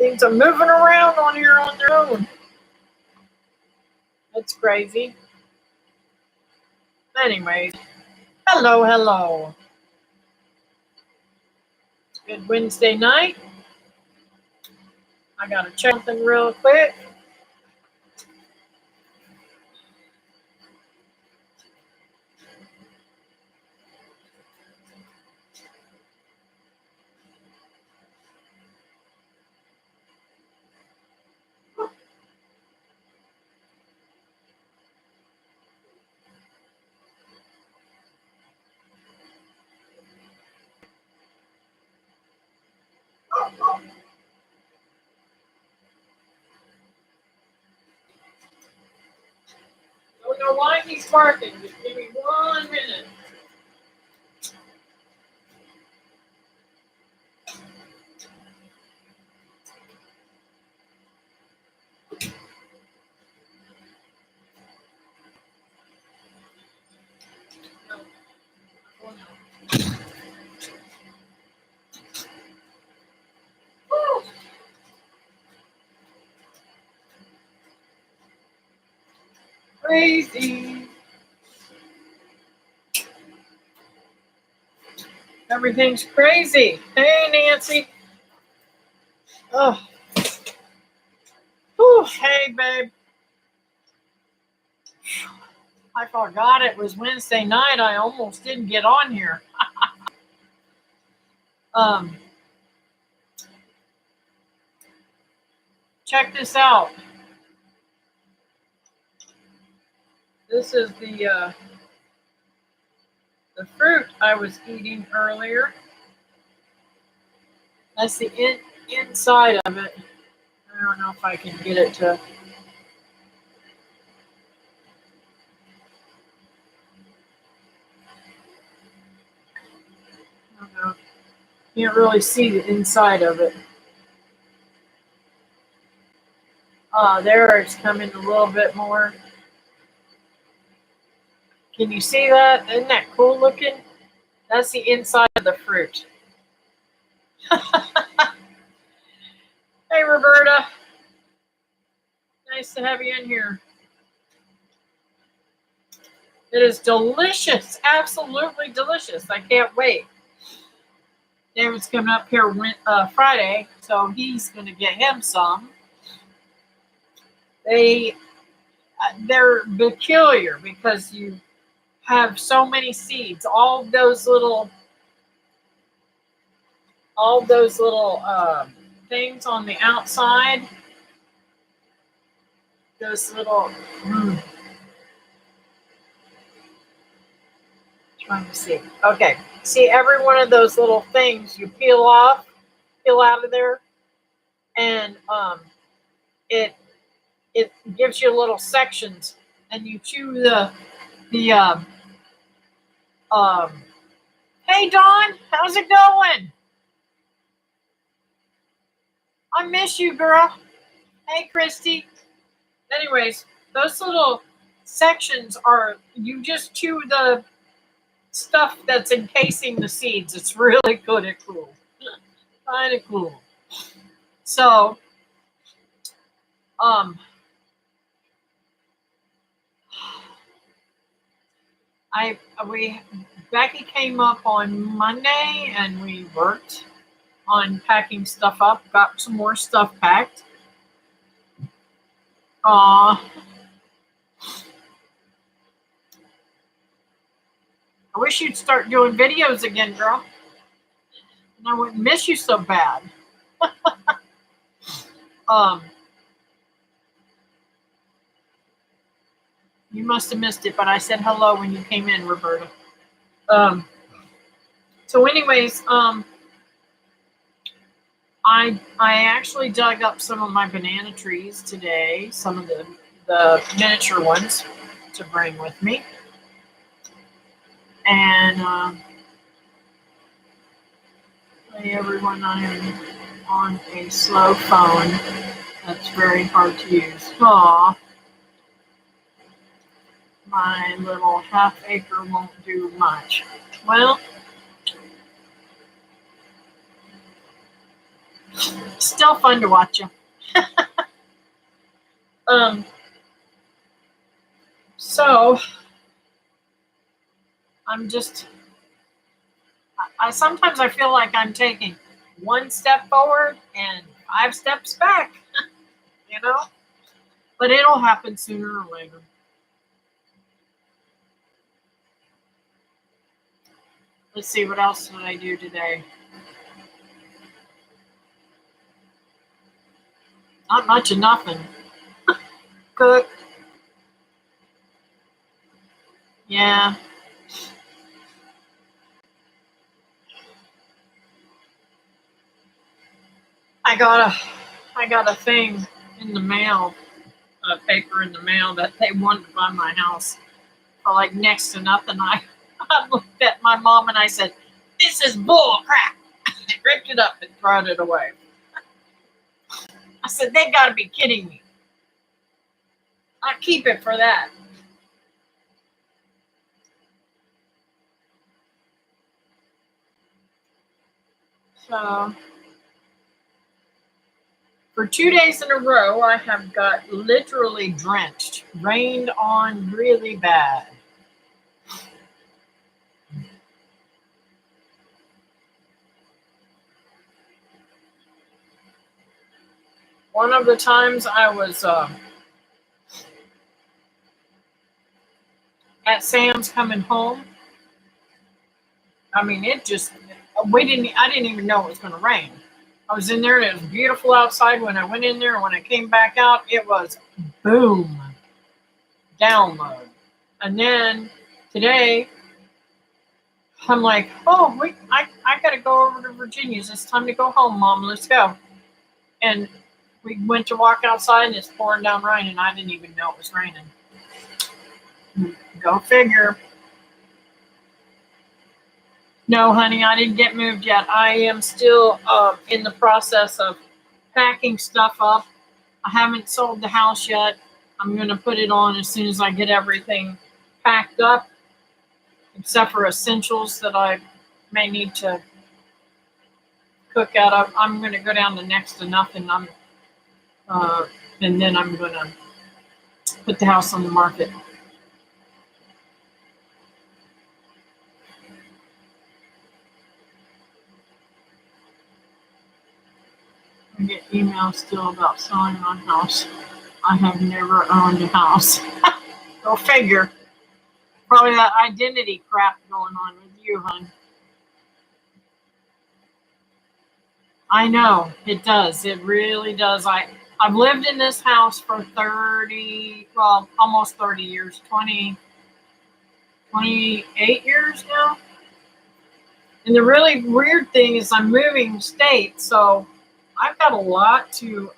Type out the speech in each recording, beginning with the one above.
Things are moving around on here on their own. It's crazy. Anyways, hello. Good Wednesday night. I gotta check something real quick. Don't know why he's barking. Just give me 1 minute. Crazy. Everything's crazy. Hey, Nancy. Oh. Whew. Hey, babe. I forgot it was Wednesday night. I almost didn't get on here. Check this out. This is the fruit I was eating earlier. That's the inside of it. I don't know if I can get it to. I don't know. Can't really see the inside of it. There it's coming a little bit more. Can you see that? Isn't that cool looking? That's the inside of the fruit. Hey, Roberta. Nice to have you in here. It is delicious. Absolutely delicious. I can't wait. David's coming up here Friday, so he's going to get him some. They're peculiar because you have so many seeds. All those little things on the outside. Those little. Trying to see. Okay. See, every one of those little things you peel out of there, and it gives you little sections, and you chew the Hey, Dawn, how's it going? I miss you, girl. Hey, Christy. Anyways, those little sections are, you just chew the stuff that's encasing the seeds. It's really good and cool. Kind of cool. So, Becky came up on Monday and we worked on packing stuff up. Got some more stuff packed. I wish you'd start doing videos again, girl. And I wouldn't miss you so bad. You must have missed it, but I said hello when you came in, Roberta. So anyways, I actually dug up some of my banana trees today, some of the miniature ones to bring with me. And hey everyone, I am on a slow phone. That's very hard to use. Aw. My little half acre won't do much. Well, Still fun to watch you. So I'm just, I sometimes I feel like I'm taking one step forward and 5 steps back, you know, but it'll happen sooner or later. Let's see, what else did I do today? Not much of nothing. Cook. Yeah. I got a thing in the mail, a paper in the mail that they wanted to buy my house for like next to nothing. I looked at my mom and I said, "This is bull crap." I ripped it up and thrown it away. I said, "They got to be kidding me. I keep it for that." So for 2 days in a row, I have got literally drenched, rained on really bad. One of the times I was at Sam's coming home, I mean, I didn't even know it was going to rain. I was in there and it was beautiful outside when I went in there. And when I came back out, it was boom, download. And then today, I'm like, oh, wait, I got to go over to Virginia's. It's time to go home, Mom. Let's go. And we went to walk outside and it's pouring down rain and I didn't even know it was raining. Go figure. No, honey, I didn't get moved yet. I am still in the process of packing stuff up. I haven't sold the house yet. I'm going to put it on as soon as I get everything packed up, except for essentials that I may need to cook out of. I'm going to go down to next to nothing. And then I'm going to put the house on the market. I get emails still about selling my house. I have never owned a house. Go figure. Probably that identity crap going on with you, hon. I know it does. It really does. I've lived in this house for 30, well, almost 30 years, 28 years now. And the really weird thing is I'm moving states, so I've got a lot to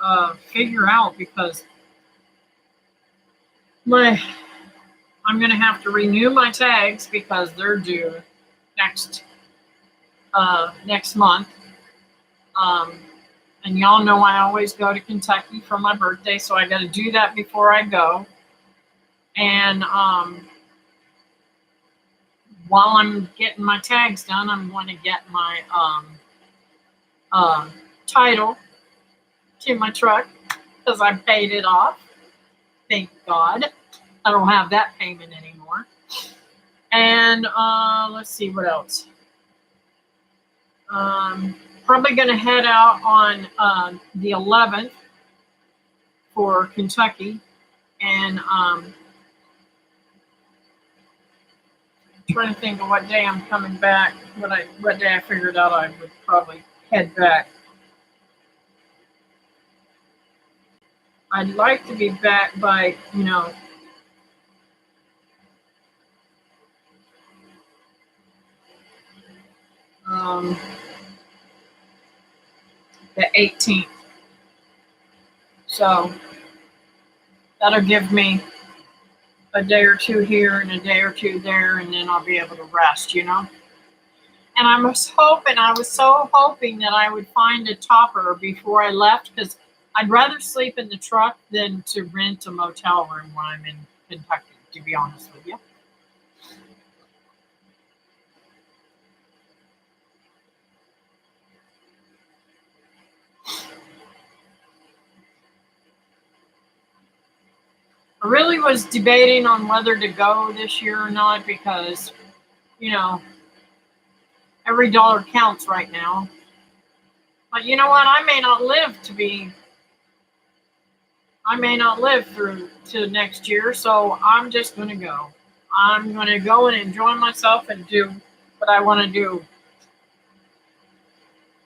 figure out because I'm going to have to renew my tags because they're due next month. And y'all know I always go to Kentucky for my birthday, so I got to do that before I go. And while I'm getting my tags done, I'm going to get my title to my truck because I paid it off. Thank God. I don't have that payment anymore. And let's see what else. Probably going to head out on the 11th for Kentucky. And trying to think of what day I'm coming back. What day I figured out I would probably head back. I'd like to be back by, the 18th. So that'll give me a day or two here and a day or two there, and then I'll be able to rest, And I was so hoping that I would find a topper before I left because I'd rather sleep in the truck than to rent a motel room when I'm in Kentucky, to be honest with you. I really was debating on whether to go this year or not because, you know, every dollar counts right now. But you know what? I may not live through to next year, so I'm just going to go. I'm going to go and enjoy myself and do what I want to do.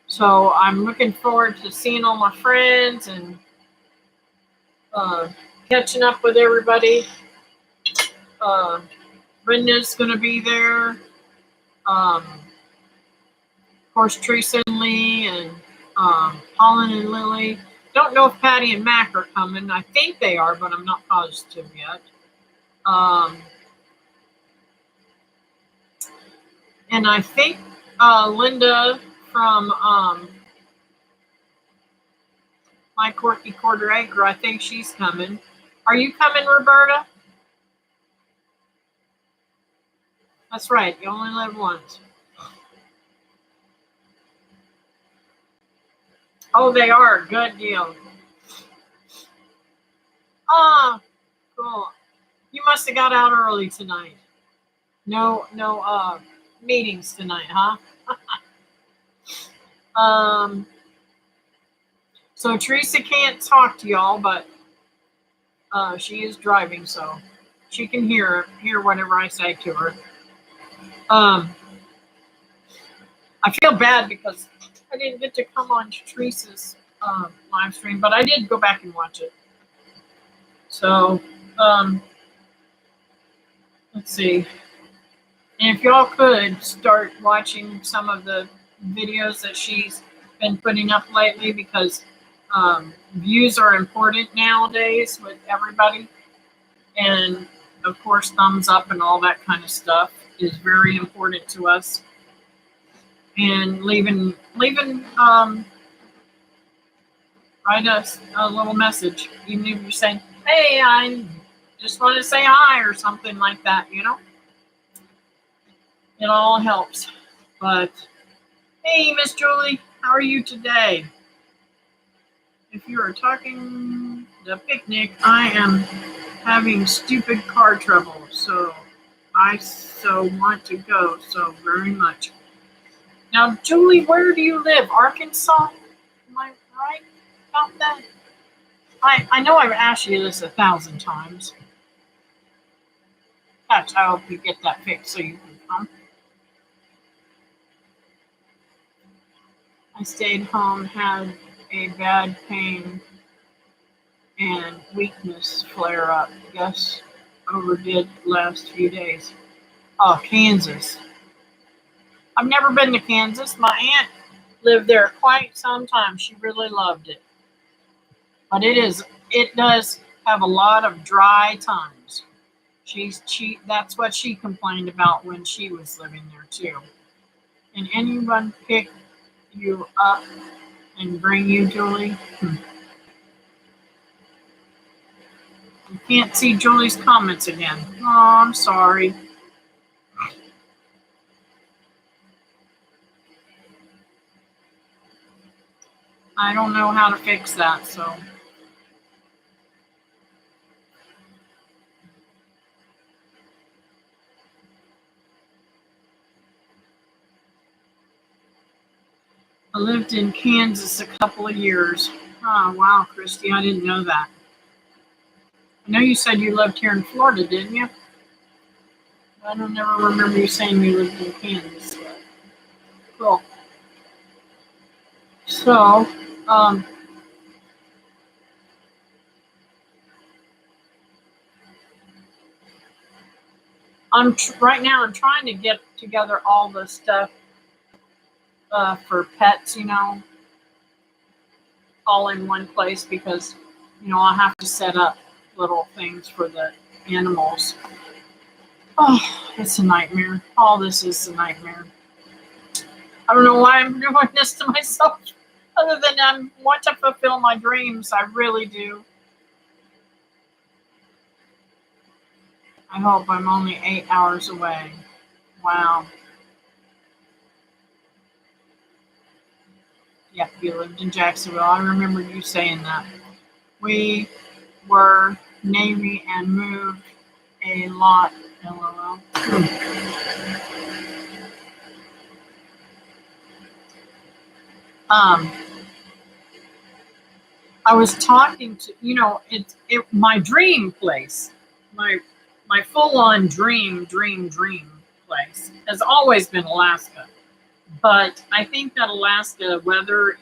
So I'm looking forward to seeing all my friends and uh, catching up with everybody. Brenda's going to be there. Of course, Teresa and Lee and Holland and Lily. Don't know if Patty and Mac are coming. I think they are, but I'm not positive yet. And I think Linda from My Quirky Quarter Acre, I think she's coming. Are you coming, Roberta? That's right. You only live once. Oh, they are. Good deal. Ah, cool. You must have got out early tonight. No meetings tonight, huh? So Teresa can't talk to y'all, but she is driving, so she can hear whatever I say to her. I feel bad because I didn't get to come on Teresa's live stream, but I did go back and watch it. So let's see. And if y'all could start watching some of the videos that she's been putting up lately, because views are important nowadays with everybody. And of course, thumbs up and all that kind of stuff is very important to us. And leaving write us a little message, even if you're saying, hey, I just want to say hi or something like that, you know? It all helps. But hey, Miss Julie, how are you today? If you are talking the picnic, I am having stupid car trouble, so I want to go so very much. Now, Julie, where do you live? Arkansas? Am I right about that? I know I've asked you this 1,000 times. Gosh, I hope you get that fixed so you can come. I stayed home, had a bad pain and weakness flare up. Guess overdid last few days. Oh, Kansas. I've never been to Kansas. My aunt lived there quite some time. She really loved it. But it does have a lot of dry times. That's what she complained about when she was living there too. Can anyone pick you up and bring you, Julie? You can't see Julie's comments again. Oh, I'm sorry. I don't know how to fix that, so. I lived in Kansas a couple of years. Oh, wow, Christy, I didn't know that. I know you said you lived here in Florida, didn't you? I don't ever remember you saying you lived in Kansas. Cool. So, right now I'm trying to get together all the stuff for pets, you know, all in one place because, you know, I have to set up little things for the animals. Oh, it's a nightmare. All this is a nightmare. I don't know why I'm doing this to myself, other than I want to fulfill my dreams. I really do. I hope I'm only 8 hours away. Wow. Yeah, you lived in Jacksonville. I remember you saying that. We were Navy and moved a lot. LOL. Um, I was talking to, my dream place, my my full on dream place has always been Alaska. But I think that Alaska weather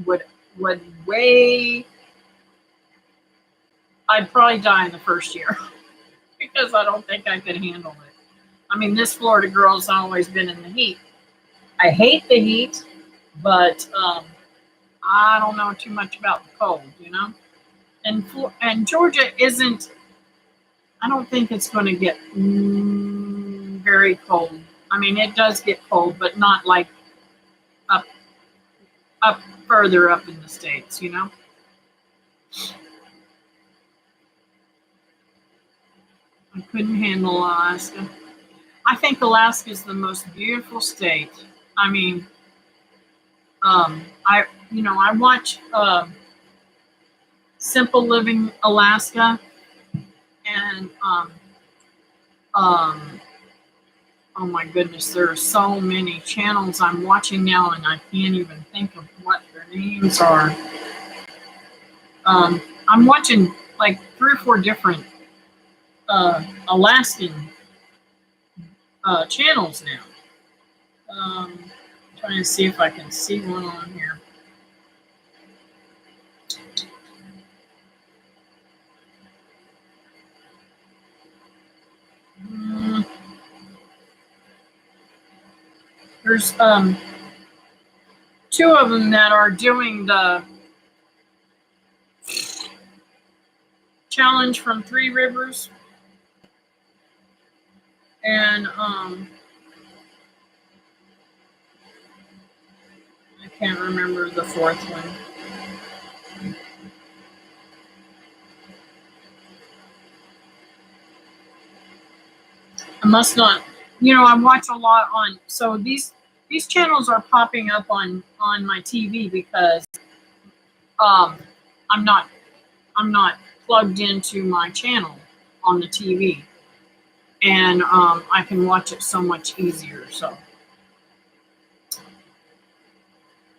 would would way I'd probably die in the first year because I don't think I could handle it. I mean, this Florida girl's always been in the heat. I hate the heat, but I don't know too much about the cold. And Georgia isn't. I don't think it's going to get very cold. I mean, it does get cold, but not like up up further up in the states. I couldn't handle Alaska. I think Alaska is the most beautiful state. I mean, I watch Simple Living Alaska, and um, oh my goodness, there are so many channels I'm watching now, and I can't even think of what their names are. I'm watching like 3 or 4 different Alaskan channels now. Trying to see if I can see one on here. There's 2 of them that are doing the challenge from 3 Rivers, and I can't remember the 4th one. I must not. I watch a lot on. So these channels are popping up on my TV because um, I'm not plugged into my channel on the TV, and I can watch it so much easier. So,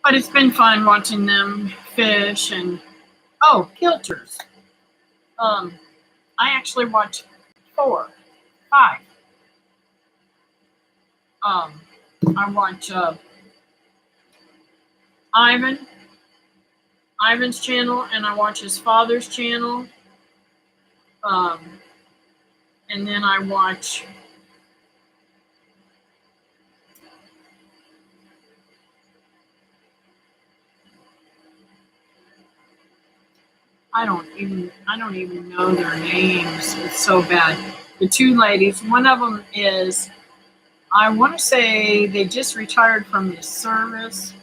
but it's been fun watching them fish and kilters. I actually watched 4, 5. I watch Ivan's channel, and I watch his father's channel. And then I watch I don't even know their names. It's so bad. The 2 ladies, one of them is, I want to say they just retired from the service.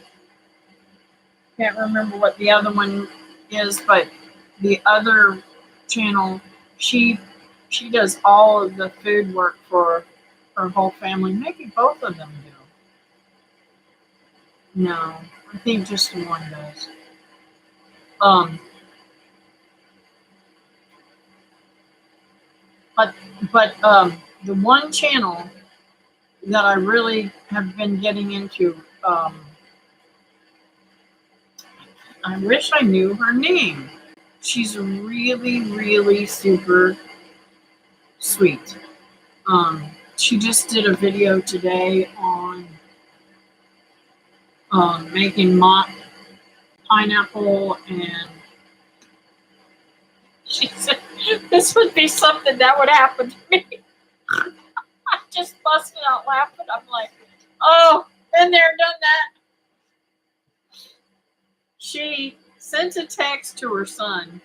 Can't remember what the other one is, but the other channel, she does all of the food work for her whole family. Maybe both of them do. No, I think just one does. But the one channel that I really have been getting into, I wish I knew her name. She's really, really super sweet. She just did a video today on making mock pineapple, and she said this would be something that would happen to me. I just busted out laughing. I'm like, oh, been there, done that. She sent a text to her son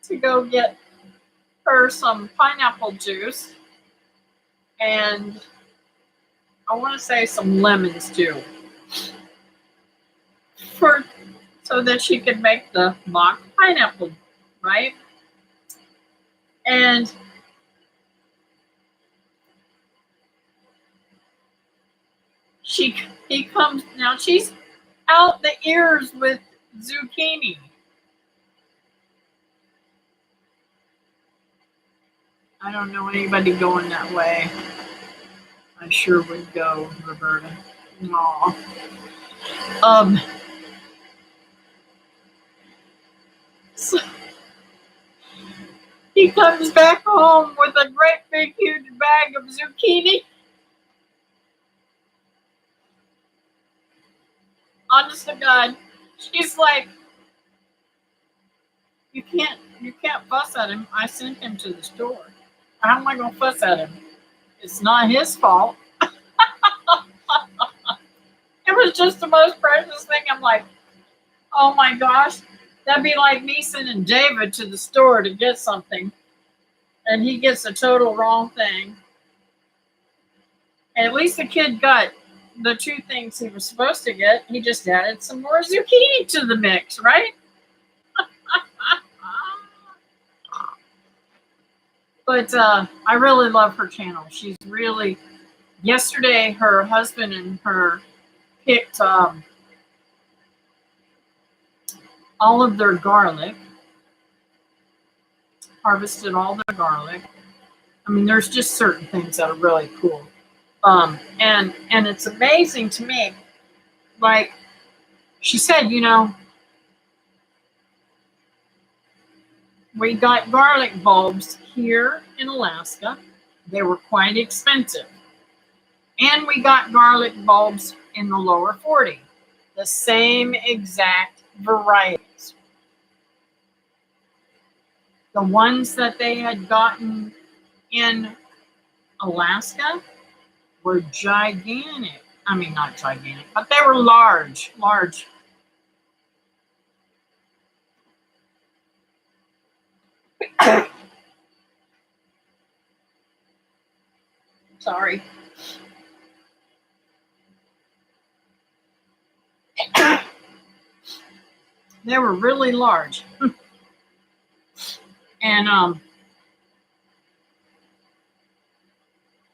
to go get her some pineapple juice, and I want to say some lemons too, so that she could make the mock pineapple, right? And he comes now. out the ears with zucchini. I don't know anybody going that way. I sure would go, Roberta. Aw. Um, so he comes back home with a great big huge bag of zucchini. Honest to God, she's like, you can't fuss at him. I sent him to the store. How am I gonna fuss at him? It's not his fault. It was just the most precious thing. I'm like, oh my gosh, that'd be like me sending David to the store to get something, and he gets the total wrong thing. And at least the kid got the two things he was supposed to get. He just added some more zucchini to the mix, right? But I really love her channel. She's really, yesterday her husband and her picked all of their garlic, harvested all their garlic. I mean, there's just certain things that are really cool. And it's amazing to me. Like she said, we got garlic bulbs here in Alaska. They were quite expensive. And we got garlic bulbs in the lower 40, the same exact varieties. The ones that they had gotten in Alaska were gigantic. I mean, not gigantic, but they were large. Sorry. They were really large. And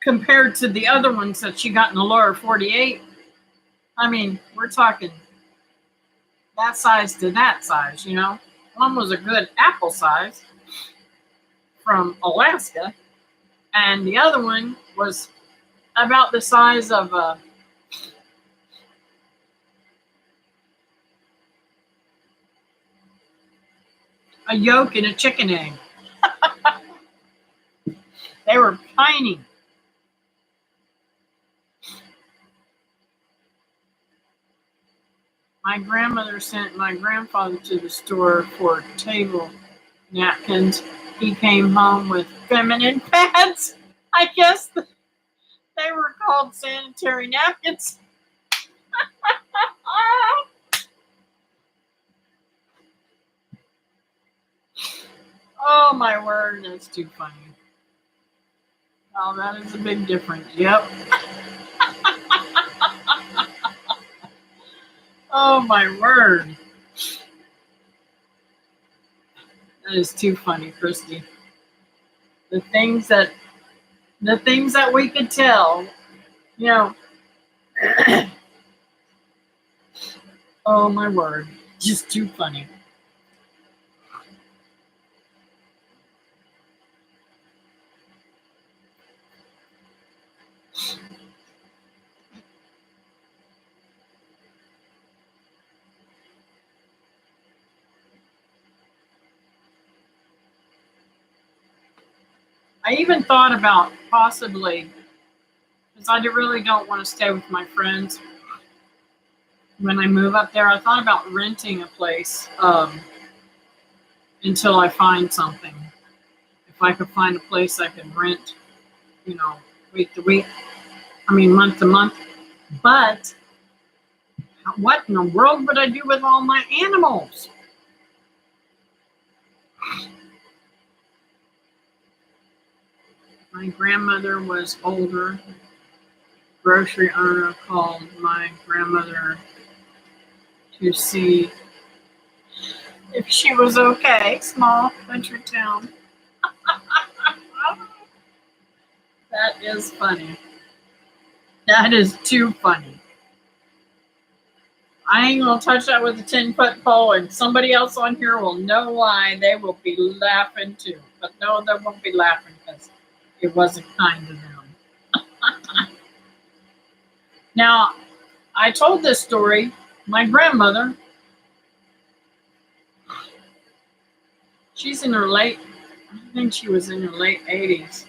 compared to the other ones that she got in the lower 48, I mean, we're talking that size to that size, One was a good apple size from Alaska, and the other one was about the size of a yolk in a chicken egg. They were tiny. My grandmother sent my grandfather to the store for table napkins. He came home with feminine pads. I guess they were called sanitary napkins. Oh my word, that's too funny. Oh, that is a big difference. Yep. Oh my word. That is too funny, Christy. The things that we could tell, oh my word. Just too funny. I even thought about possibly, because I really don't want to stay with my friends when I move up there. I thought about renting a place until I find something. If I could find a place I could rent, week to week, month to month. But what in the world would I do with all my animals? My grandmother was older. Grocery owner called my grandmother to see if she was okay. Small country town. That is funny. That is too funny. I ain't gonna touch that with a 10-foot pole, and somebody else on here will know why. They will be laughing too. But no, they won't be laughing because it wasn't kind to them. Now, I told this story. My grandmother, she's in her late, I think she was in her late 80s.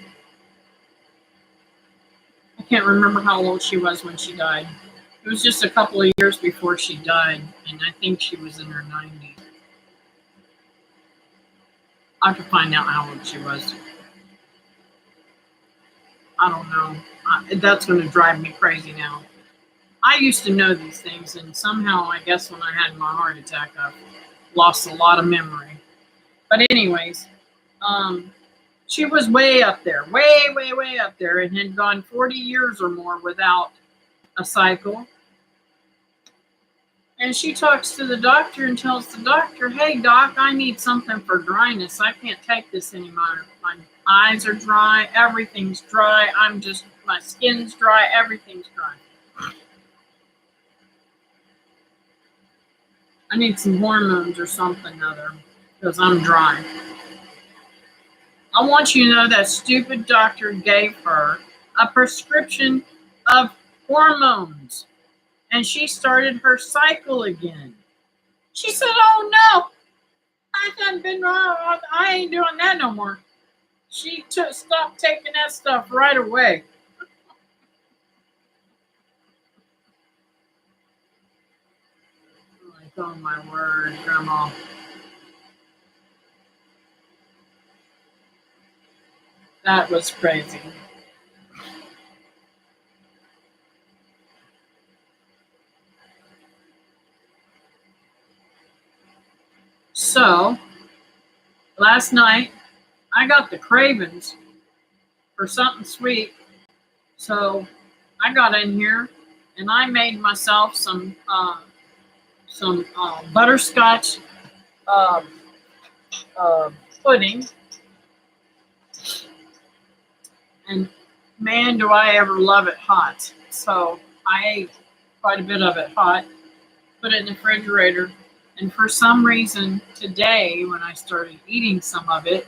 I can't remember how old she was when she died. It was just a couple of years before she died, and I think she was in her 90s. I could find out how old she was. I don't know. That's going to drive me crazy now. I used to know these things, and somehow, I guess, when I had my heart attack, I lost a lot of memory. But anyways, she was way up there, way up there, and had gone 40 years or more without a cycle. And she talks to the doctor and tells the doctor, "Hey, doc, I need something for dryness. I can't take this anymore. My eyes are dry. Everything's dry. My skin's dry. Everything's dry. I need some hormones or something other because I'm dry." I want you to know that stupid doctor gave her a prescription of hormones, and she started her cycle again. She said, "Oh no, I haven't been wrong. I ain't doing that no more." She stopped taking that stuff right away. Like, oh my word, Grandma. That was crazy. So, last night, I got the cravings for something sweet. So, I got in here and I made myself some butterscotch uh, pudding. And man, do I ever love it hot. So, I ate quite a bit of it hot, put it in the refrigerator. And for some reason today, when I started eating some of it,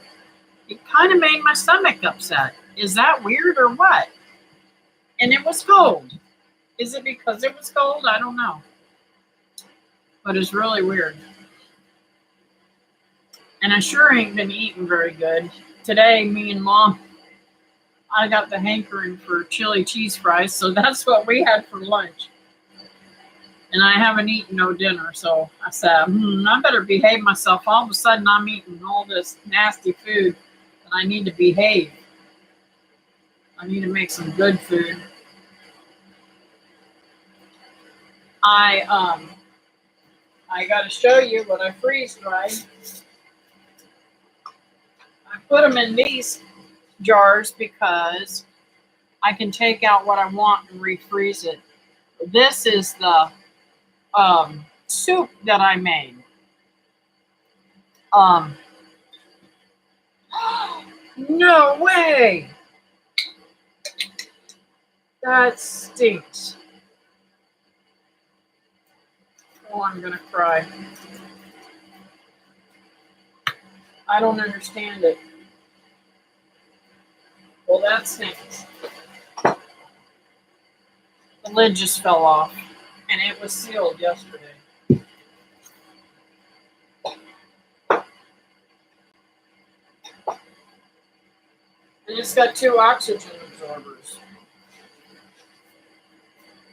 it kind of made my stomach upset. Is that weird or what? And it was cold. Is it because it was cold? I don't know. But it's really weird. And I sure ain't been eating very good. Today, me and Mom, I got the hankering for chili cheese fries, so that's what we had for lunch. And I haven't eaten no dinner, so I said, I better behave myself. All of a sudden, I'm eating all this nasty food, and I need to behave. I need to make some good food. I got to show you what I freeze dried. I put them in these jars because I can take out what I want and refreeze it. This is the soup that I made. No way! That stinks. Oh, I'm gonna cry. I don't understand it. Well, that stinks. The lid just fell off, and it was sealed yesterday. And it's got 2 oxygen absorbers.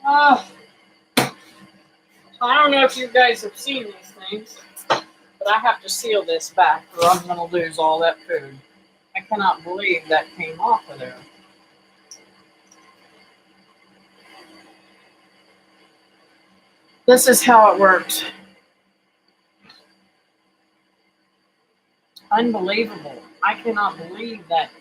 I don't know if you guys have seen these things, but I have to seal this back or I'm going to lose all that food. I cannot believe that came off of there. This is how it works. Unbelievable. I cannot believe that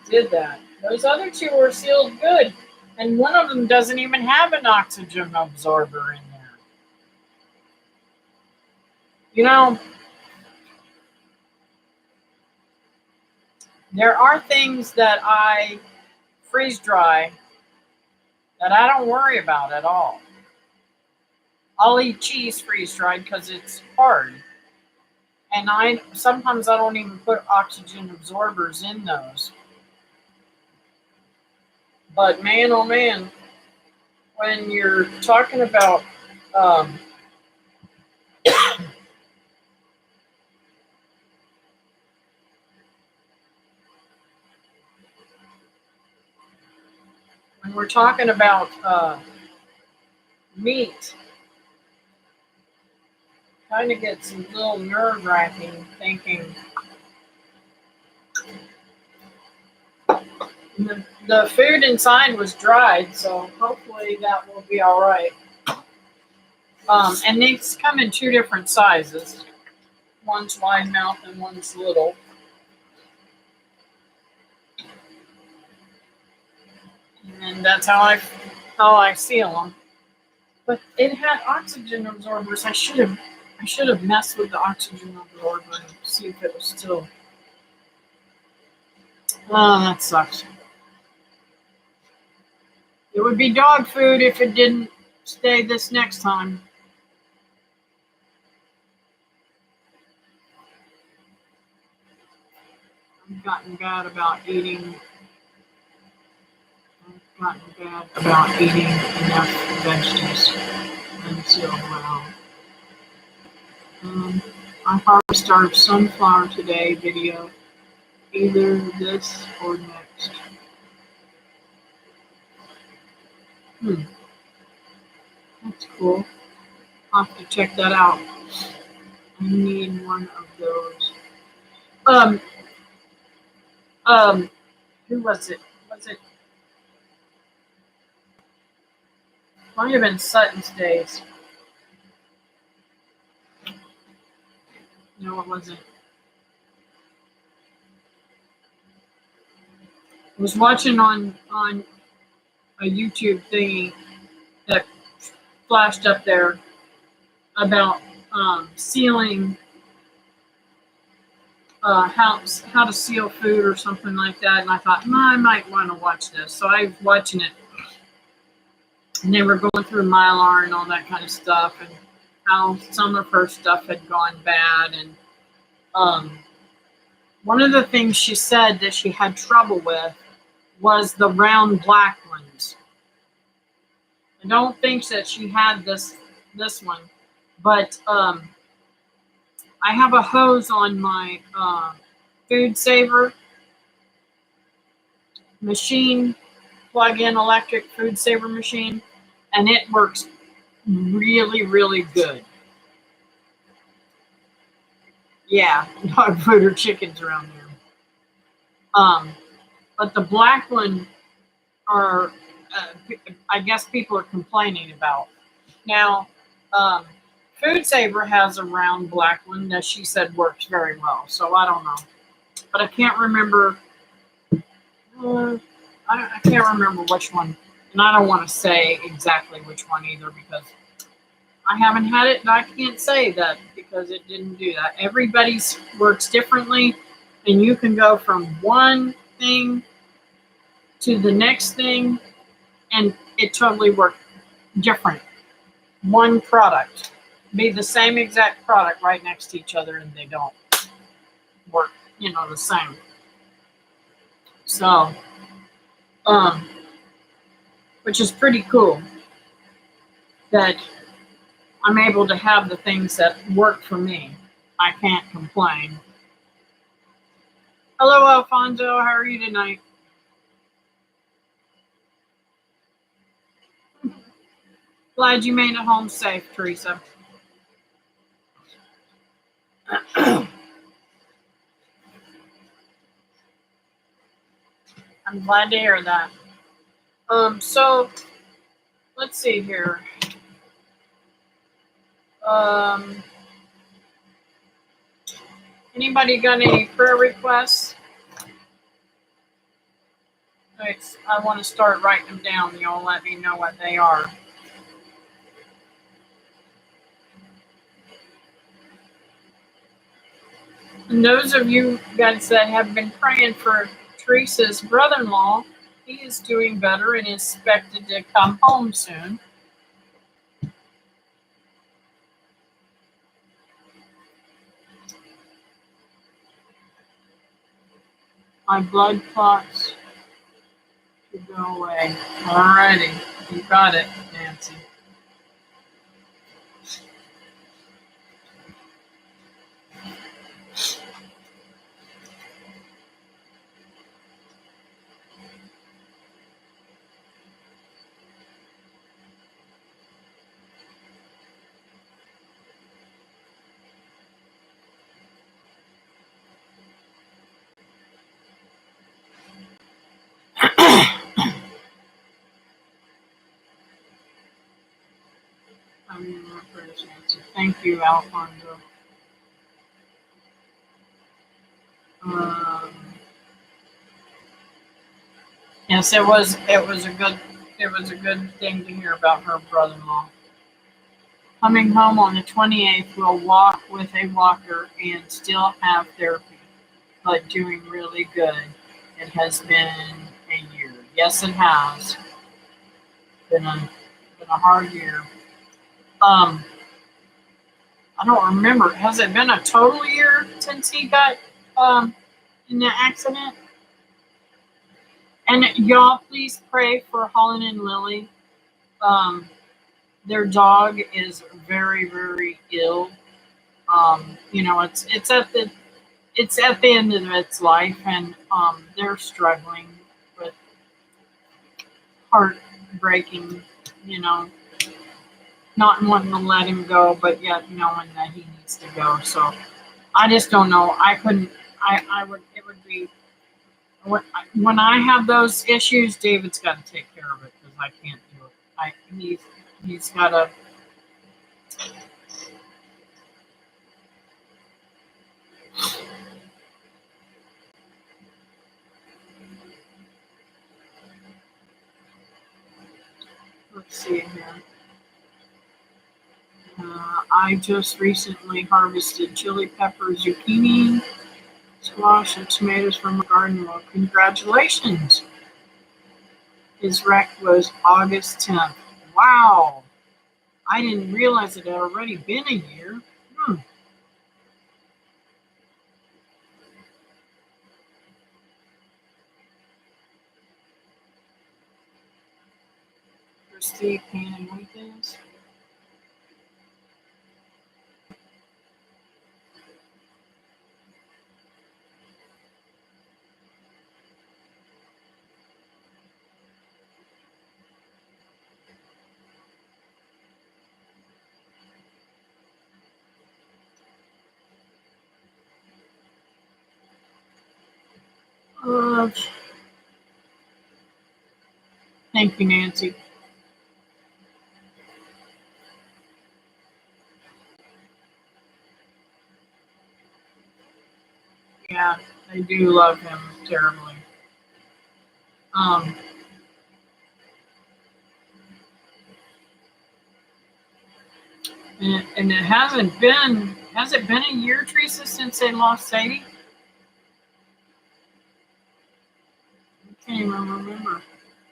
did that. Those other 2 were sealed good, and one of them doesn't even have an oxygen absorber in there. You know, there are things that I freeze dry that I don't worry about at all. I'll eat cheese freeze-dried because it's hard. And sometimes I don't even put oxygen absorbers in those. But man, oh man, when you're talking about um, when we're talking about meat, kind of gets a little nerve-wracking thinking the food inside was dried, so hopefully that will be all right. And these come in two different sizes. One's wide mouth and one's little. And that's how I seal them. But it had oxygen absorbers. I should have messed with the oxygen absorber and see if it was still. Oh, that sucks. It would be dog food if it didn't stay this next time. I've gotten bad about eating enough vegetables until well. I harvest our sunflower today video, either this or next. That's cool. I'll have to check that out. I need one of those. Who was it? Might have been Sutton's Days. No, it wasn't. I was watching on a YouTube thingy that flashed up there about sealing, how to seal food or something like that, and I thought, I might want to watch this. So I was watching it, and they were going through Mylar and all that kind of stuff, and how some of her stuff had gone bad, and one of the things she said that she had trouble with was the round black ones. I don't think that she had this one, but I have a hose on my food saver machine, plug-in electric food saver machine, and it works really, really good. Yeah, dog food or chickens around there. But the black one are, I guess people are complaining about. Now, Food Saver has a round black one that she said works very well. So I don't know, but I can't remember. I can't remember which one, and I don't want to say exactly which one either because I haven't had it, and I can't say that because it didn't do that. Everybody's works differently, and you can go from one thing to the next thing, and it totally worked different. One product, be the same exact product right next to each other, and they don't work, the same. So, which is pretty cool that I'm able to have the things that work for me. I can't complain. Hello, Alfonso. How are you tonight? Glad you made it home safe, Teresa. I'm glad to hear that. So let's see here. Anybody got any prayer requests? I want to start writing them down. Y'all let me know what they are. And those of you guys that have been praying for Teresa's brother-in-law, he is doing better and is expected to come home soon. My blood clots should go away. Alrighty. You got it, Nancy. I'm in my prayers, Nancy. Thank you, Alfonso. Um, yes, it was a good thing to hear about her brother-in-law. Coming home on the 28th, we'll walk with a walker and still have therapy, but doing really good. It has been a year. Yes, it has been a hard year. Um, I don't remember. Has it been a total year since he got in the accident? And y'all, please pray for Holland and Lily. Um, their dog is very, very ill. It's at the end of its life, and they're struggling with heartbreaking, you know, not wanting to let him go, but yet knowing that he needs to go. So I just don't know. I couldn't. I would. It would be when I have those issues. David's got to take care of it because I can't do it. He's got to. Let's see here. I just recently harvested chili peppers, zucchini, squash, and tomatoes from my garden. Well, congratulations! His wreck was August 10th. Wow! I didn't realize it had already been a year. Christy, can and wheat this. Uh, Thank you, Nancy. Yeah, I do love him terribly. Um, and it has it been a year, Teresa, since they lost Sadie? I can't even remember.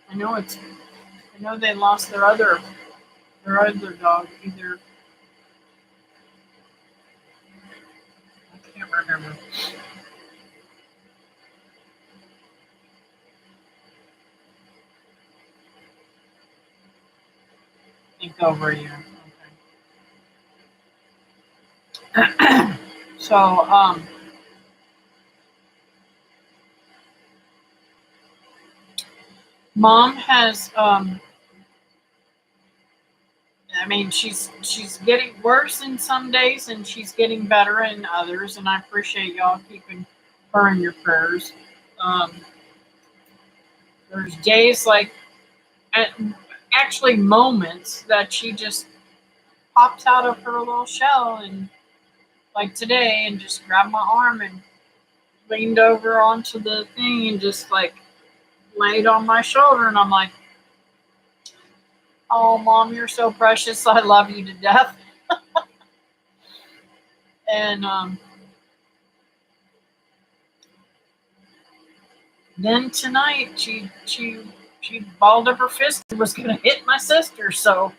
I know they lost their other dog. Either I can't remember. I think over a year. Okay. So mom has I mean, she's getting worse in some days, and she's getting better in others. And I appreciate y'all keeping her in your prayers. Um, there's days like, actually moments that she just pops out of her little shell, and like today, and just grabbed my arm and leaned over onto the thing and just like laid on my shoulder, and I'm like, "Oh, mom, you're so precious. I love you to death." And then tonight she balled up her fist and was gonna hit my sister. So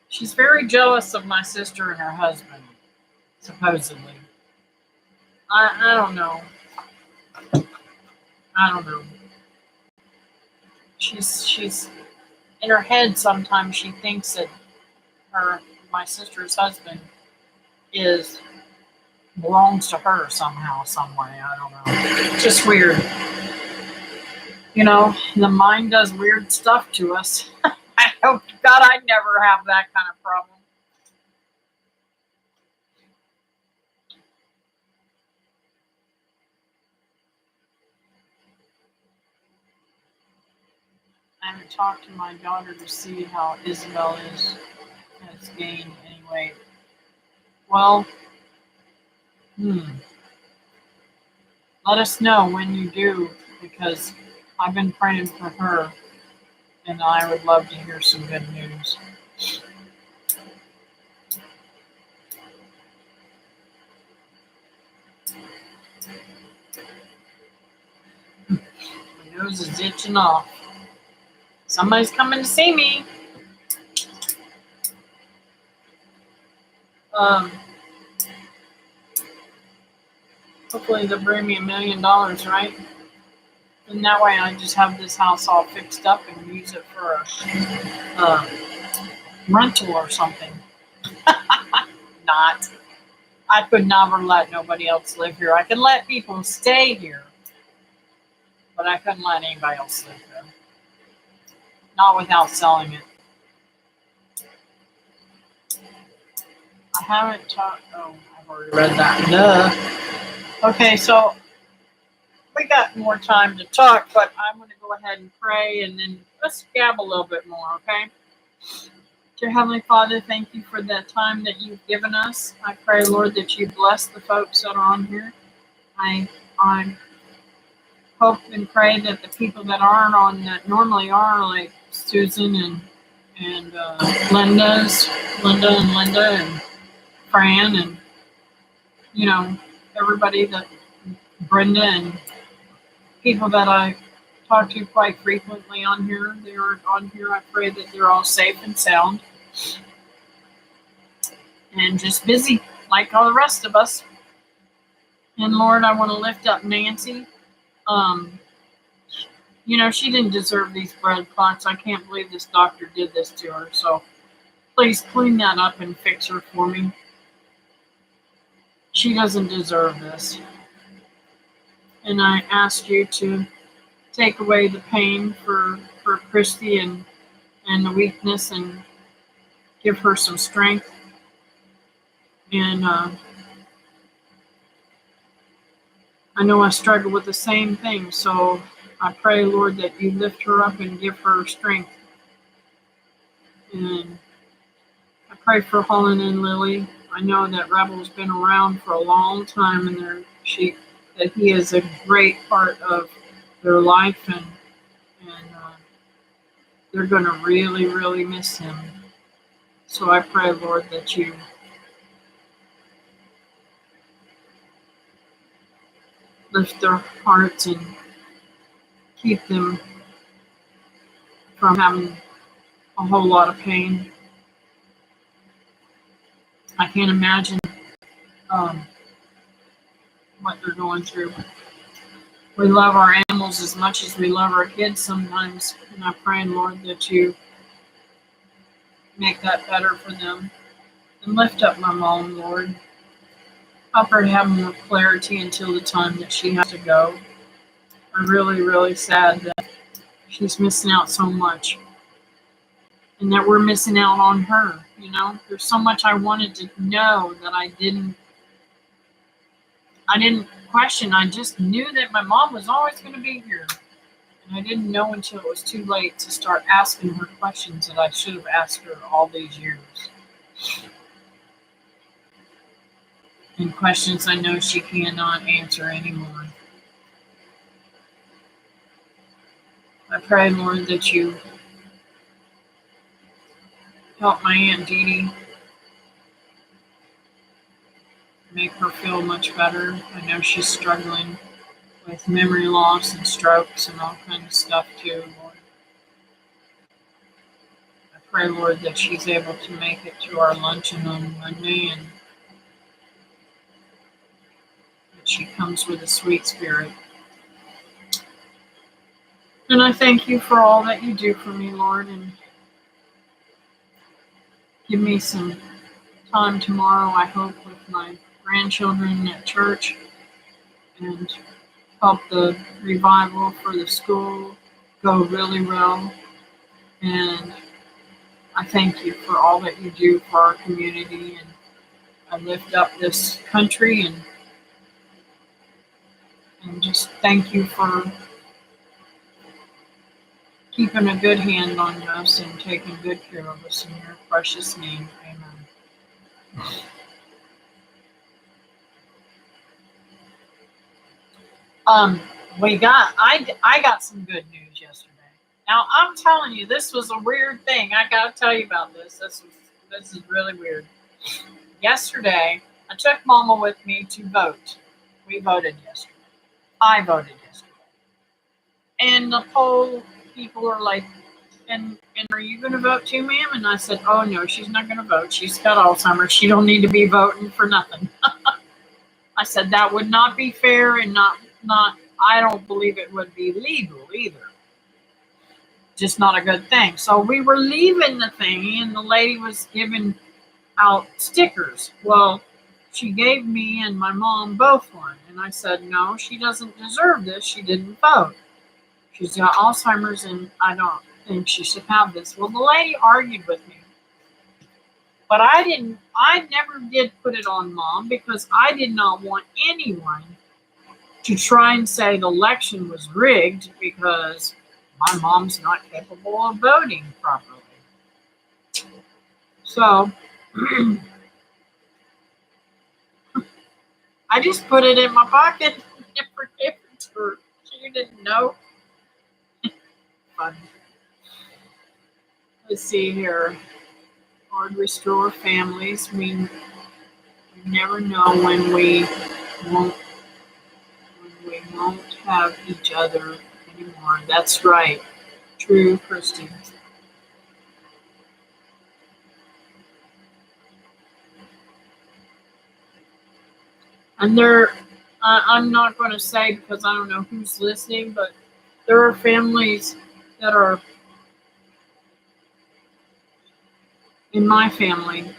she's very jealous of my sister and her husband, supposedly. I don't know. I don't know. She's in her head. Sometimes she thinks that my sister's husband is belongs to her somehow, some way. I don't know. Just weird. The mind does weird stuff to us. I hope to God I never have that kind of problem. I haven't talked to my daughter to see how Isabel has gained anyway. Well, let us know when you do, because I've been praying for her, and I would love to hear some good news. My nose is itching off. Somebody's coming to see me. Hopefully they'll bring me $1 million, right? And that way I just have this house all fixed up and use it for a rental or something. Not. I could never let nobody else live here. I can let people stay here, but I couldn't let anybody else live here. Not without selling it. I haven't talked. Oh, I've already read that. Duh. Okay, so we got more time to talk, but I'm going to go ahead and pray, and then let's gab a little bit more, okay? Dear Heavenly Father, thank you for the time that you've given us. I pray, Lord, that you bless the folks that are on here. I hope and pray that the people that aren't on, that normally are, like Susan and Linda and Fran, and everybody, that Brenda, and people that I talk to quite frequently on here. They're on here. I pray that they're all safe and sound and just busy like all the rest of us. And Lord, I want to lift up Nancy. She didn't deserve these bread clots. I can't believe this doctor did this to her. So please clean that up and fix her for me. She doesn't deserve this. And I ask you to take away the pain for Christy and the weakness, and give her some strength. And I know I struggle with the same thing, so I pray, Lord, that you lift her up and give her strength. And I pray for Holland and Lily. I know that Rebel's been around for a long time, and that he is a great part of their life, and they're going to really, really miss him. So I pray, Lord, that you lift their hearts and keep them from having a whole lot of pain. I can't imagine what they're going through. We love our animals as much as we love our kids sometimes, and I pray, Lord, that you make that better for them. And lift up my mom, Lord. Help her to have more clarity until the time that she has to go. I'm really, really sad that she's missing out so much, and that we're missing out on her. There's so much I wanted to know that I didn't question. I just knew that my mom was always going to be here. And I didn't know until it was too late to start asking her questions that I should have asked her all these years. And questions I know she cannot answer anymore. I pray, Lord, that you help my Aunt Dee Dee, make her feel much better. I know she's struggling with memory loss and strokes and all kinds of stuff too, Lord. I pray, Lord, that she's able to make it to our luncheon on Monday, and that she comes with a sweet spirit. And I thank you for all that you do for me, Lord, and give me some time tomorrow, I hope, with my grandchildren at church and help the revival for the school go really well. And I thank you for all that you do for our community. And I lift up this country and just thank you for keeping a good hand on us and taking good care of us in your precious name. Amen. I got some good news yesterday. Now I'm telling you, this was a weird thing. I gotta tell you about this. This is really weird. Yesterday, I took Mama with me to vote. We voted yesterday. I voted yesterday. And the poll people are like, and are you going to vote too, ma'am? And I said, oh no, she's not going to vote. She's got Alzheimer's. She don't need to be voting for nothing. I said that would not be fair and not. I don't believe it would be legal either. Just not a good thing. So we were leaving the thing, and the lady was giving out stickers. Well, she gave me and my mom both one, and I said, no, she doesn't deserve this. She didn't vote. She's got Alzheimer's, and I don't think she should have this. Well, the lady argued with me, but I never did put it on Mom because I did not want anyone to try and say the election was rigged because my mom's not capable of voting properly. So I just put it in my pocket and never gave it to her. She didn't know. Funny. Let's see here. Lord, restore families. We never know when we won't have each other anymore. That's right. True, Christy. And I'm not going to say because I don't know who's listening, but there are families that are in my family,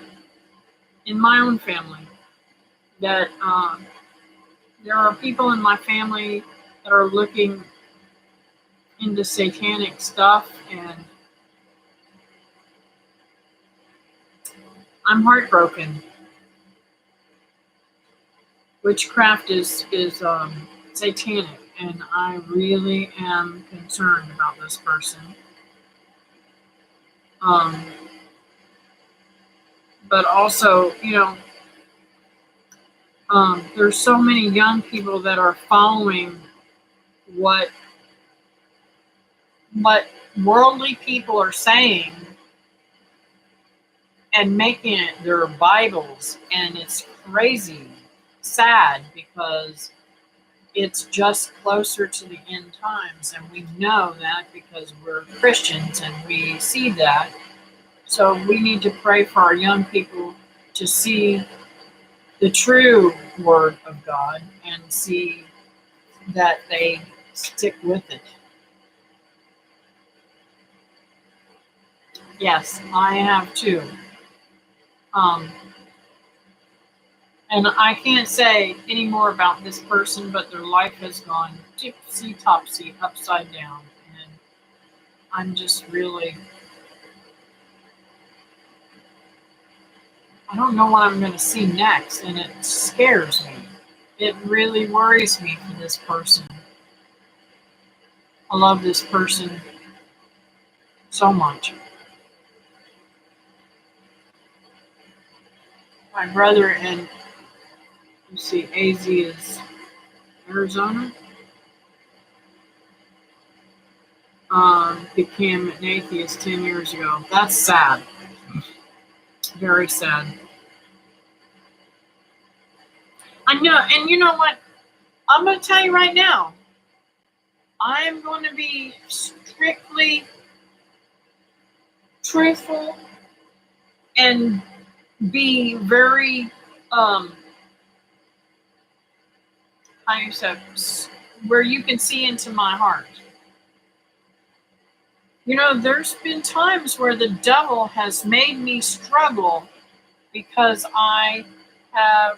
in my own family, that there are people in my family that are looking into satanic stuff, and I'm heartbroken. Witchcraft is satanic, and I really am concerned about this person. But also, there's so many young people that are following what worldly people are saying and making it their Bibles, and it's crazy, sad, because it's just closer to the end times, and we know that because we're Christians and we see that. So we need to pray for our young people to see the true Word of God and see that they stick with it. Yes, I have too. And I can't say any more about this person, but their life has gone tipsy-topsy, upside down. And I'm just really, I don't know what I'm going to see next, and it scares me. It really worries me for this person. I love this person so much. My brother in, let's see, AZ is Arizona, became an atheist 10 years ago. That's sad. Very sad. I know, and you know what? I'm going to tell you right now. I'm going to be strictly truthful and be very, how you say, where you can see into my heart. There's been times where the devil has made me struggle because I have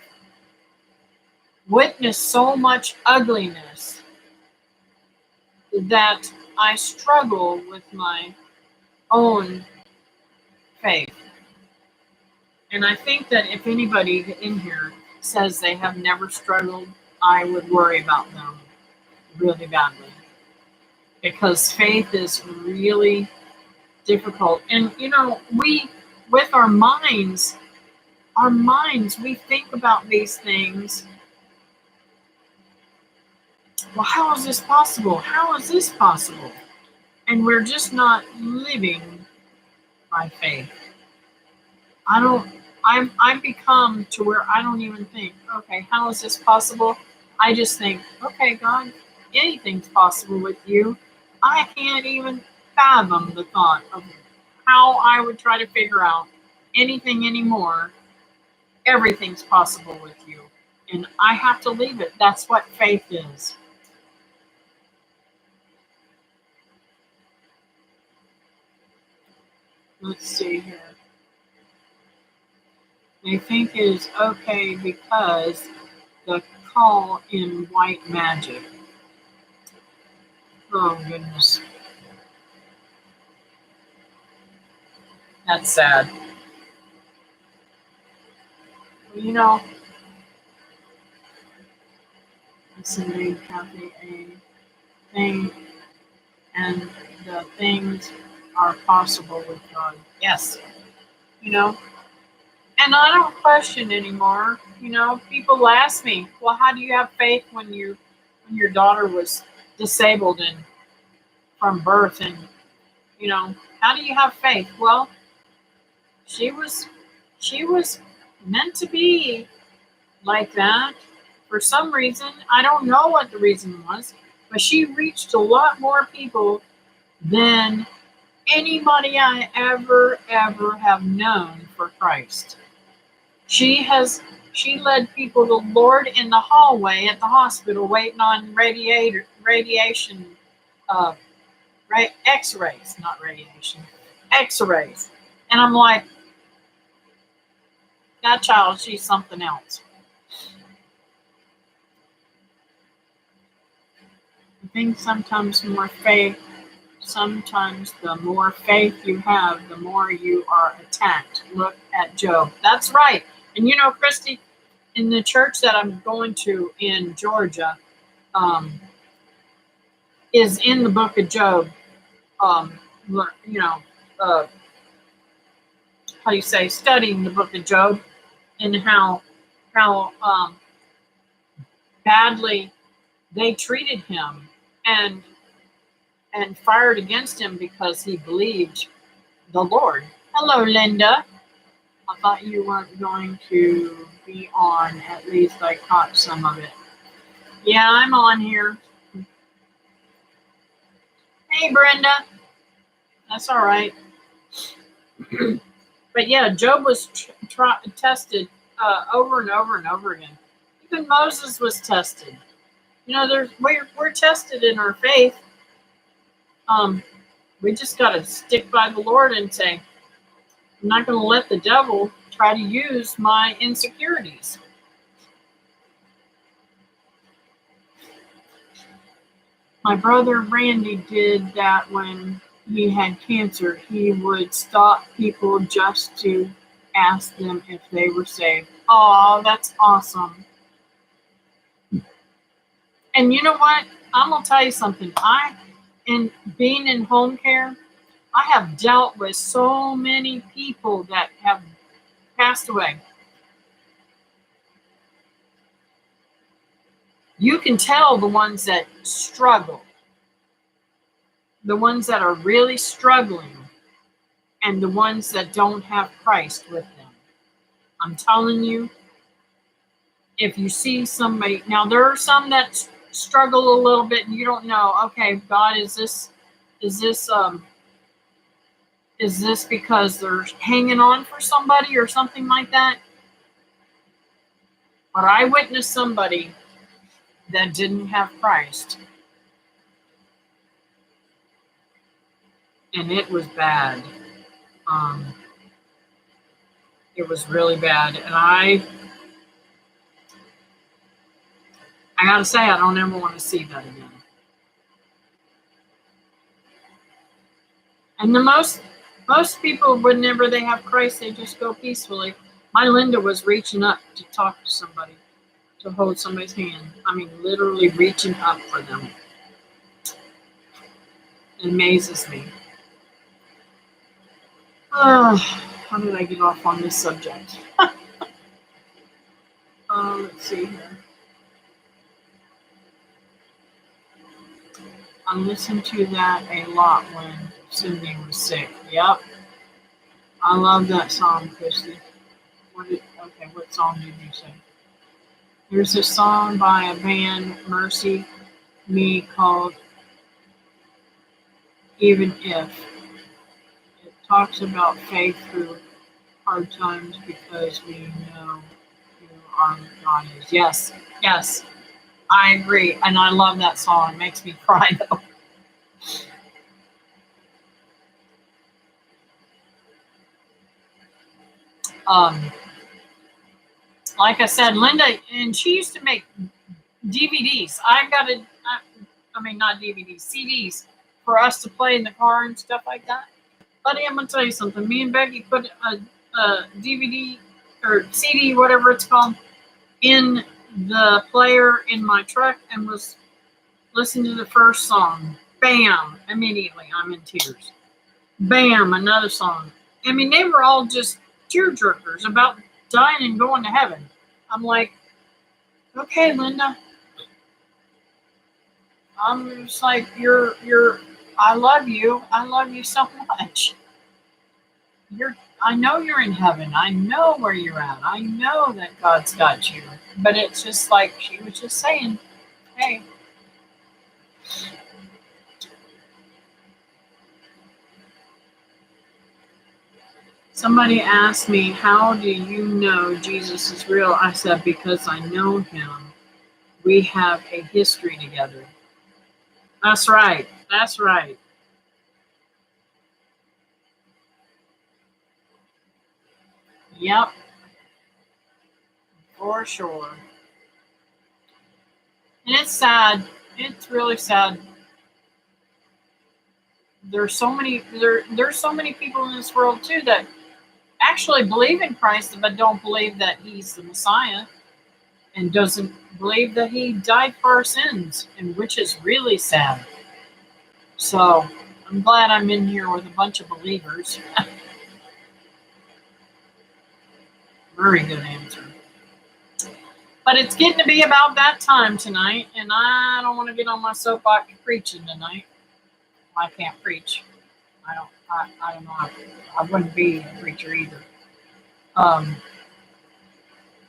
witnessed so much ugliness that I struggle with my own faith. And I think that if anybody in here says they have never struggled, I would worry about them really badly. Because faith is really difficult. And with our minds, we think about these things. Well, how is this possible? How is this possible? And we're just not living by faith. I've become to where I don't even think, okay, how is this possible? I just think, okay, God, anything's possible with you. I can't even fathom the thought of how I would try to figure out anything anymore. Everything's possible with you. And I have to leave it. That's what faith is. Let's see here. They think it is okay because the call in white magic. Oh, goodness. That's sad. It's made Kathy a thing, and the things are possible with God. Yes. And I don't question anymore. People ask me, well, how do you have faith when your daughter was disabled and from birth, and how do you have faith? Well, she was meant to be like that for some reason. I don't know what the reason was, but she reached a lot more people than anybody I ever have known for Christ. She led people to the Lord in the hallway at the hospital waiting on radiation, x-rays, not radiation, x-rays. And I'm like, that child, she's something else. I think sometimes the more faith you have, the more you are attacked. Look at Job. That's right. And Christy, in the church that I'm going to in Georgia, is in the book of Job. How do you say, studying the book of Job, and how badly they treated him and fired against him because he believed the Lord. Hello, Linda. I thought you weren't going to be on. At least I caught some of it. Yeah, I'm on here. Hey, Brenda. That's all right. But yeah, Job was tested over and over and over again. Even Moses was tested. We're tested in our faith. We just got to stick by the Lord and say, I'm not going to let the devil try to use my insecurities. My brother Randy did that when he had cancer. He would stop people just to ask them if they were saved. Oh, that's awesome. And you know what? I'm going to tell you something. In being in home care, I have dealt with so many people that have passed away. You can tell the ones that struggle, the ones that are really struggling, and the ones that don't have Christ with them. I'm telling you, if you see somebody, now there are some that struggle a little bit and you don't know, okay, God, is this because they're hanging on for somebody or something like that? But I witnessed somebody that didn't have Christ. and it was bad. Um, it was really bad, and I gotta say, I don't ever want to see that again. And the most people, whenever they have Christ, they just go peacefully. My Linda was reaching up to talk to somebody, to hold somebody's hand. I mean, literally reaching up for them. It amazes me. How did I get off on this subject? Let's see here. I listened to that a lot when Cindy was sick. Yep. I love that song, Christy. What song did you say? There's a song by a band, Mercy Me, called Even If. It talks about faith through hard times because we know who our God is. Yes, yes, I agree. And I love that song. It makes me cry, though. Like I said, Linda, and she used to make DVDs. I mean, not DVDs, CDs for us to play in the car and stuff like that. Buddy, I'm going to tell you something. Me and Becky put a DVD or CD, whatever it's called, in the player in my truck and was listening to the first song. Bam! Immediately, I'm in tears. Bam! Another song. I mean, they were all just tearjerkers about dying and going to heaven. I'm like, okay, Linda. I'm just like, I love you. I love you so much. I know you're in heaven. I know where you're at. I know that God's got you. But it's just like she was just saying, hey. Somebody asked me, how do you know Jesus is real? I said, because I know him. We have a history together. That's right. That's right. Yep. For sure. And it's sad. It's really sad. There's so many people in this world too that actually believe in Christ but don't believe that he's the Messiah and doesn't believe that he died for our sins, and which is really sad. So I'm glad I'm in here with a bunch of believers. Very good answer. But it's getting to be about that time tonight, and I don't want to get on my soapbox preaching tonight. I can't preach. I don't know. I wouldn't be a preacher either.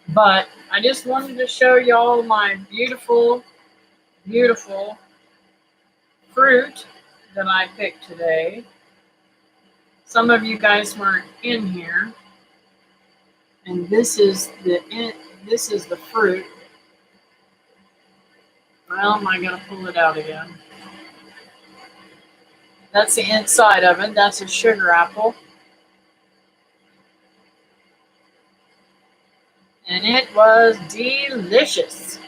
But I just wanted to show y'all my beautiful, beautiful fruit that I picked today. Some of you guys weren't in here, and this is the fruit. Well, am I gonna pull it out again? That's the inside of it. That's a sugar apple. And it was delicious.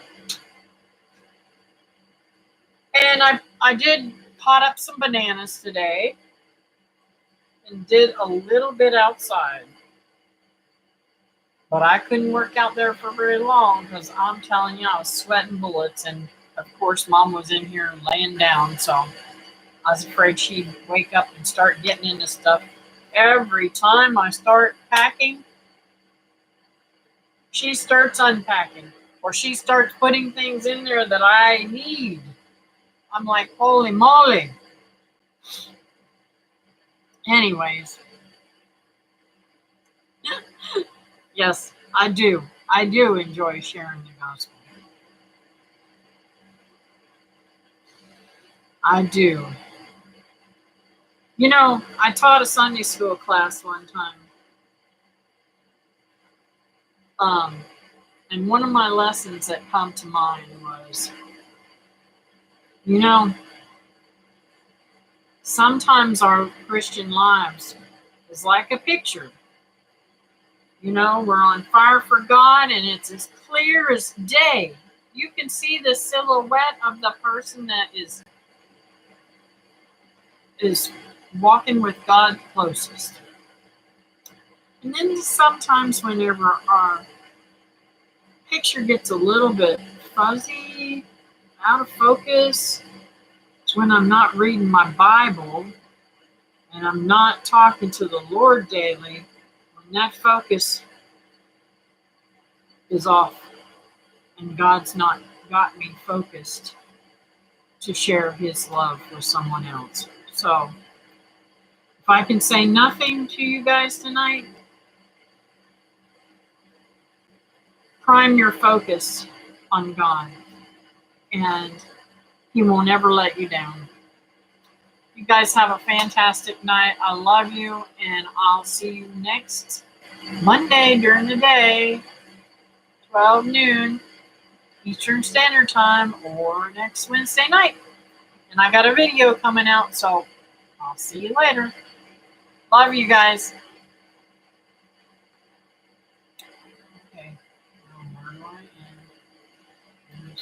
And I did pot up some bananas today and did a little bit outside. But I couldn't work out there for very long because I'm telling you, I was sweating bullets. And of course, Mom was in here laying down. So I was afraid she'd wake up and start getting into stuff. Every time I start packing, she starts unpacking, or she starts putting things in there that I need. I'm like, holy moly. Anyways. Yes, I do. I do enjoy sharing the gospel. I do. You know, I taught a Sunday school class one time. And one of my lessons that come to mind was, you know, Sometimes our Christian lives is like a picture. You know, we're on fire for God and it's as clear as day. You can see the silhouette of the person that is walking with God closest. And then sometimes whenever our picture gets a little bit fuzzy, out of focus, it's when I'm not reading my Bible and I'm not talking to the Lord daily, when that focus is off and God's not got me focused to share his love with someone else. So if I can say nothing to you guys tonight, prime your focus on God and he will never let you down. You guys have a fantastic night. I love you, and I'll see you next Monday during the day, 12 noon Eastern Standard Time, or next Wednesday night. And I got a video coming out, so I'll see you later. Love you guys. Okay. Where do I end?